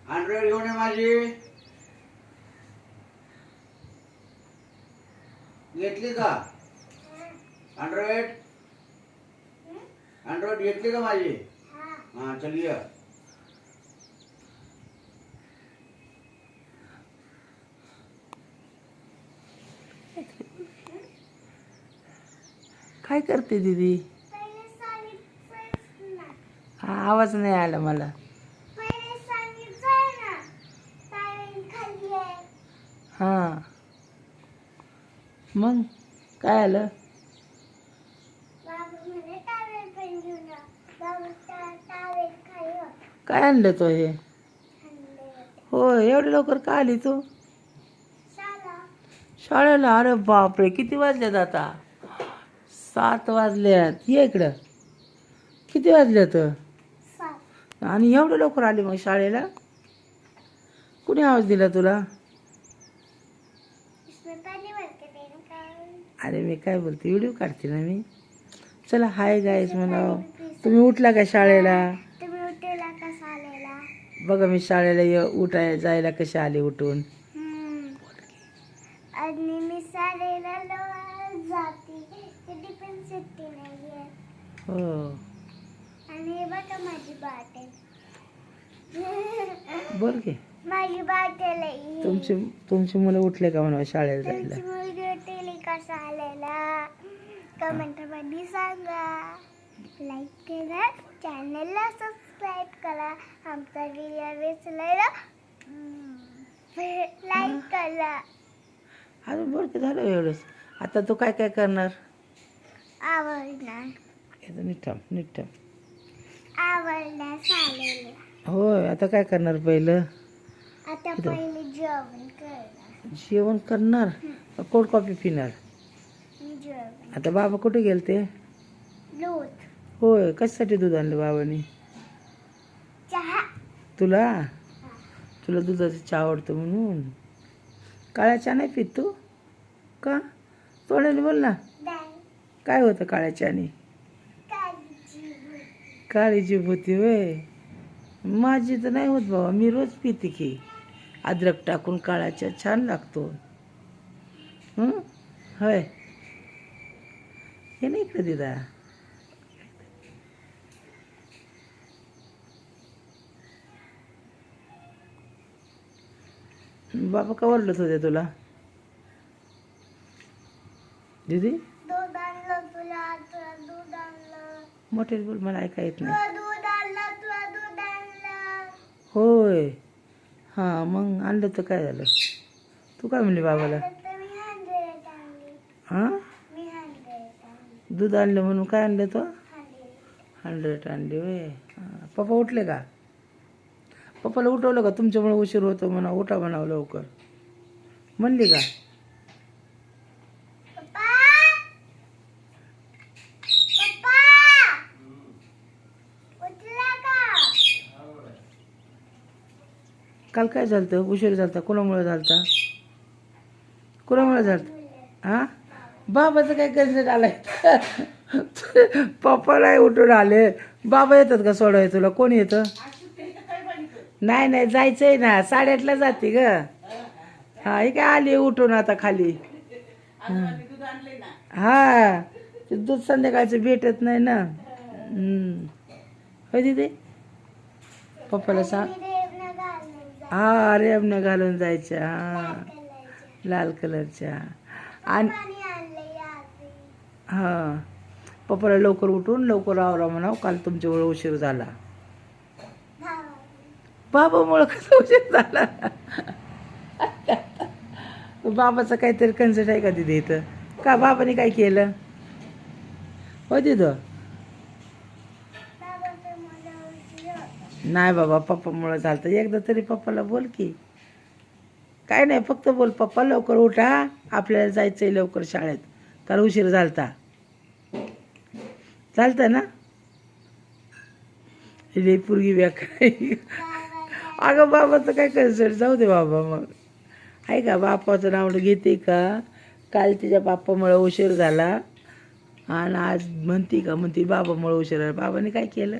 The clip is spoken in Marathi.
अँड्रॉइड घेऊन ये माझी. घेतली का अँड्रॉइड? अँड्रॉइड घेतली का माझी? हाँ चल ये. काय करते दीदी? हा आवाज नाही आला मला. हा मग काय आलं? काय आणलं तो हे? हो एवढं लवकर का आली तू शाळेला? अरे बापरे, किती वाजल्यात आता? 7 वाजल्यात. ये इकडं. किती वाजल्यात? आणि एवढं लवकर आली मग शाळेला? कुणी आवाज दिला तुला? अरे मी काय बोलते, व्हिडिओ काढते ना मी. चला हाय गाईज म्हणावं. तुम्ही उठला का शाळेला? बघा मी शाळेला उठाय जायला कशी आली उठून. आणि मी शाळेला जाते, कधी पण सुट्टी नाहीये. हो आणि बघा माझी बाटल. बोल की. माझी बाटल आहे. तुमची मुलं उठले का म्हणा शाळेला जायला? तुमची मुलगी उठली का शाळेला? कमेंट मध्ये सांगा. लाईक करा, चॅनलला सबस्क्राईब करा. आमचा व्हिडिओ वेचलेला लाईक करा. अजून बोल की झालं एवढंच. आता तू काय काय करणार? आवडणार. नीट आवडणार शाळेला. होय आता काय करणार पहिलं? आता पहिले जेवण करणार. जेवण करणार? कोल्ड कॉफी पिणार? जेवण. आता बाबा कुठे गेलते? दूध. होय कशासाठी दूध आणलं बाबांनी? चहा. तुला दुधाचा चहा आवडतो म्हणून? काळ्या चहा नाही पित तू का? तोंडाने बोल ना. काय होतं काळ्या चहाने? काळी जीभ होती होय. माझी तर नाही होत बाबा, मी रोज पिते की. अद्रक टाकून काळा चहा छान लागतो. होय हे नाही इकडे दिदा. बाबा का ओरडत होते तुला दीदी? दूध आणलं तुला, दूध आणलं. मोठे बोल, मला ऐका येत नाही. दूध आणलं तुला, दूध आणलं. होय हां मग आणलं तर काय झालं? तू काय म्हणली बाबाला? हां दूध आणलं म्हणून काय आणलं तो? 100 आणली होय. पप्पा उठले का? पप्पाला उठवलं का? तुमच्यामुळे उशीर होतो म्हणा, उठा म्हणावं लवकर म्हणली का? काल काय झालं? उशीर झालता? कोणामुळे झालता? कोणामुळे झालता? हां बाबाचं काय कन्सर्ट आलाय? पप्पाला उठून आले. बाबा येतात का सोडाय तुला? कोण येतं? नाही जायचंय ना, 8:30ला जाते ग. हा हे काय आली उठून आता खाली. हा ते दूध संध्याकाळचं भेटत नाही ना. होय दीदी पप्पाला सांग. हा रेबण्या घालून जायच्या. हा लाल कलरच्या. आणि हां पप्पाला लवकर उठून लवकर आवरा म्हणावं, काल तुमच्यामुळे उशीर झाला. बाबामुळं कसं उशीर झाला? बाबाचं काहीतरी कन्सर्ट आहे का तिथे इथं? का बाबाने काय केलं? हो तिथं नाही बाबा, पप्पामुळं झालं. एकदा तरी पप्पाला बोल की. काय नाही फक्त बोल, पप्पा लवकर उठा, आपल्याला जायचंय लवकर शाळेत, काल उशीर झालता. चालतं ना? हे पोरगी व्याख्या. अगं बाबाचं काय कन्सर्ट? जाऊ दे बाबा मग. आहे का बापाचं नाव घेते का? काल तिच्या बापामुळे उशीर झाला आणि आज म्हणते का? म्हणते बाबामुळे उशीर झाला. बाबाने काय केलं?